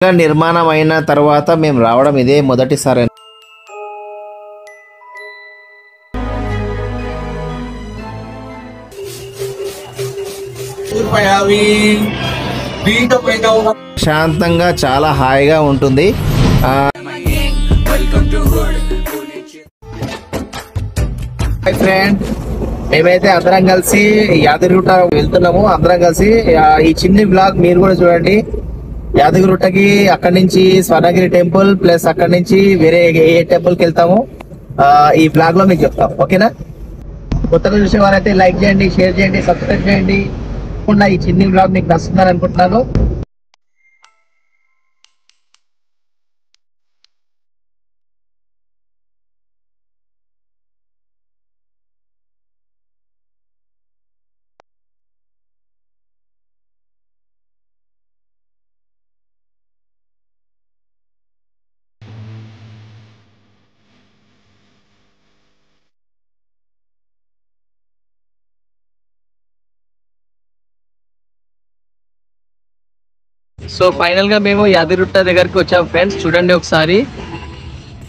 నిర్మాణం అయిన తర్వాత మేము రావడం ఇదే మొదటిసారి. శాంతంగా చాలా హాయిగా ఉంటుంది. హాయ్ ఫ్రెండ్, మేమైతే అందరం కలిసి యాదగిరిగుట్ట వెళ్తున్నాము. అందరం కలిసి ఈ చిన్ని బ్లాగ్ మీరు కూడా చూడండి. యాదగిరిగుట్టకి అక్కడి నుంచి స్వర్ణగిరి టెంపుల్ ప్లస్ అక్కడి నుంచి వేరే ఏ టెంపుల్ కి వెళ్తాము ఈ బ్లాగ్ లో మీకు చెప్తాం. ఓకేనా? కొత్తగా చూసే వారైతే లైక్ చేయండి, షేర్ చేయండి, సబ్స్క్రైబ్ చేయండి. ఈ చిన్ని బ్లాగ్ మీకు నచ్చుతుందని అనుకుంటున్నాను. సో ఫైనల్ గా మేము యాదగిరిగుట్ట దగ్గరికి వచ్చాము ఫ్రెండ్స్. చూడండి ఒకసారి,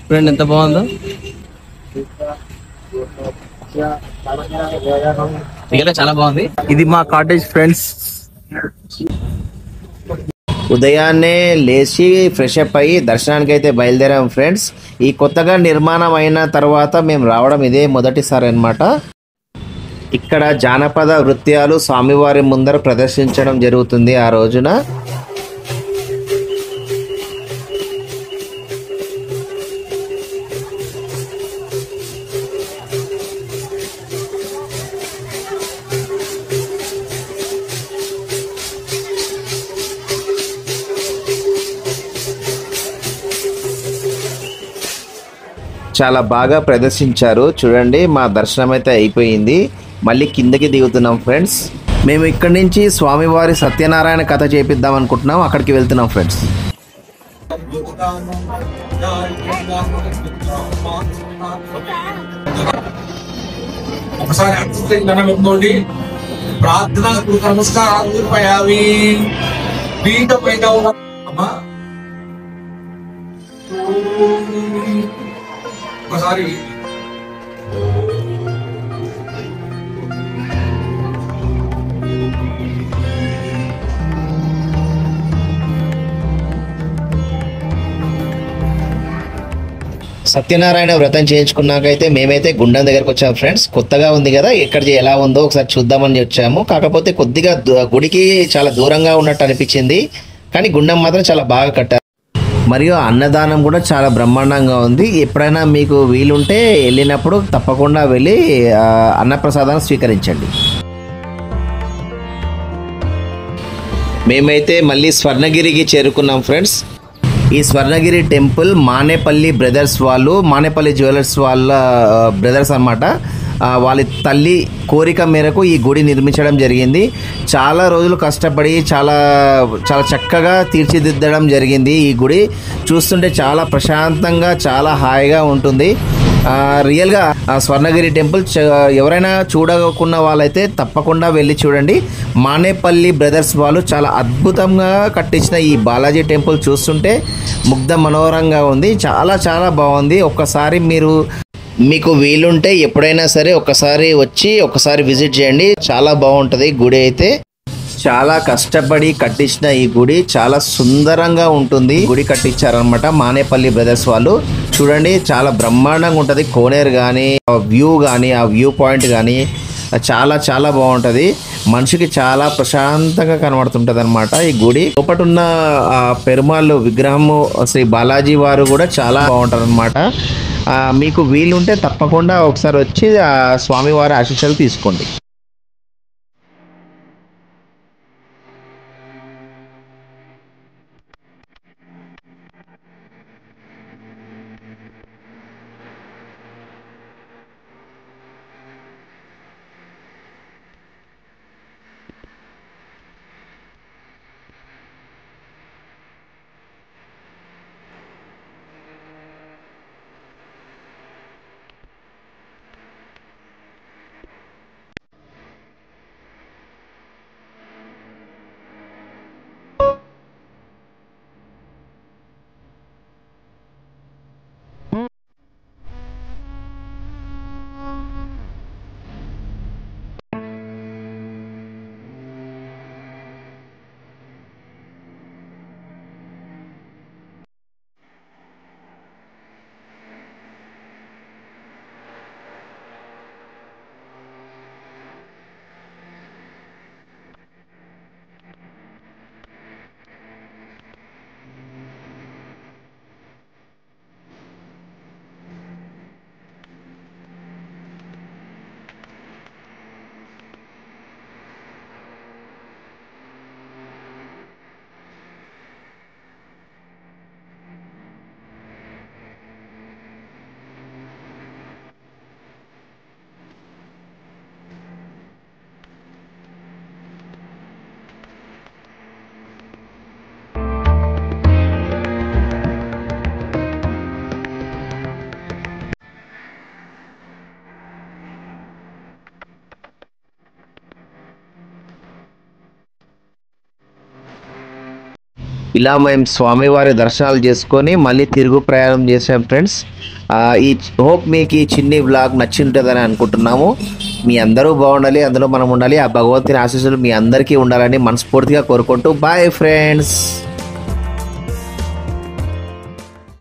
చూడండి ఎంత బాగుందో. చాలా బాగుంది. ఇది మా కాటేజ్ ఫ్రెండ్స్. ఉదయాన్నే లేచి ఫ్రెష్ అప్ అయ్యి దర్శనానికి అయితే బయలుదేరాం ఫ్రెండ్స్. ఈ కొత్తగా నిర్మాణం అయిన తర్వాత మేము రావడం ఇదే మొదటిసారి అన్నమాట. ఇక్కడ జానపద నృత్యాలు స్వామివారి ముందర ప్రదర్శించడం జరుగుతుంది ఆ రోజున. చాలా బాగా ప్రదర్శించారు. చూడండి, మా దర్శనం అయితే అయిపోయింది. మళ్ళీ కిందకి దిగుతున్నాం ఫ్రెండ్స్. మేము ఇక్కడి నుంచి స్వామివారి సత్యనారాయణ కథ చేపిద్దాం అనుకుంటున్నాం. అక్కడికి వెళ్తున్నాం ఫ్రెండ్స్. ఒకసారి ప్రార్థన నమస్కారాలు పీఠ పైన ఒకసారి సత్యనారాయణ వ్రతం చేయించుకున్నాకైతే మేమైతే గుండం దగ్గరకు వచ్చాము ఫ్రెండ్స్. కొత్తగా ఉంది కదా, ఎక్కడ ఎలా ఉందో ఒకసారి చూద్దామని వచ్చాము. కాకపోతే కొద్దిగా గుడికి చాలా దూరంగా ఉన్నట్టు అనిపించింది, కానీ గుండం మాత్రం చాలా బాగా కట్టారు. మరియు అన్నదానం కూడా చాలా బ్రహ్మాండంగా ఉంది. ఎప్పుడైనా మీకు వీలుంటే వెళ్ళినప్పుడు తప్పకుండా వెళ్ళి అన్నప్రసాదాన్ని స్వీకరించండి. మేమైతే మళ్ళీ స్వర్ణగిరికి చేరుకున్నాం ఫ్రెండ్స్. ఈ స్వర్ణగిరి టెంపుల్ మానేపల్లి బ్రదర్స్ వాళ్ళు, మానేపల్లి జ్యువెలర్స్ వాళ్ళ బ్రదర్స్ అన్నమాట. వాళ్ళ తల్లి కోరిక మేరకు ఈ గుడి నిర్మించడం జరిగింది. చాలా రోజులు కష్టపడి చాలా చాలా చక్కగా తీర్చిదిద్దడం జరిగింది. ఈ గుడి చూస్తుంటే చాలా ప్రశాంతంగా చాలా హాయిగా ఉంటుంది. రియల్గా స్వర్ణగిరి టెంపుల్ ఎవరైనా చూడకున్న వాళ్ళైతే తప్పకుండా వెళ్ళి చూడండి. మానేపల్లి బ్రదర్స్ వాళ్ళు చాలా అద్భుతంగా కట్టించిన ఈ బాలాజీ టెంపుల్ చూస్తుంటే ముగ్ధ మనోహరంగా ఉంది. చాలా చాలా బాగుంది. ఒక్కసారి మీకు వీలుంటే ఎప్పుడైనా సరే ఒకసారి విజిట్ చేయండి. చాలా బాగుంటుంది గుడి అయితే. చాలా కష్టపడి కట్టించిన ఈ గుడి చాలా సుందరంగా ఉంటుంది. గుడి కట్టించారనమాట మానేపల్లి బ్రదర్స్ వాళ్ళు. చూడండి, చాలా బ్రహ్మాండంగా ఉంటుంది. కోనేరు కానీ, ఆ వ్యూ పాయింట్ కానీ చాలా చాలా బాగుంటుంది. మనిషికి చాలా ప్రశాంతంగా కనబడుతుంటది అనమాట ఈ గుడి. లోపట ఉన్న పెరుమాళ్ళు విగ్రహము శ్రీ బాలాజీ వారు కూడా చాలా బాగుంటారు అనమాట. మీకు వీలుంటే తప్పకుండా ఒకసారి వచ్చి స్వామివారి ఆశీస్సులు తీసుకోండి. ఇలా మేము స్వామివారి దర్శనాలు చేసుకొని మళ్ళీ తిరుగు ప్రయాణం చేసాం ఫ్రెండ్స్. ఈ హోప్ మీకు ఈ చిన్ని వ్లాగ్ నచ్చి ఉంటుందని అనుకుంటున్నాము. మీ అందరూ బాగుండాలి, అందులో మనం ఉండాలి. ఆ భగవంతుని ఆశీస్సులు మీ అందరికీ ఉండాలని మనస్ఫూర్తిగా కోరుకుంటూ బాయ్ ఫ్రెండ్స్.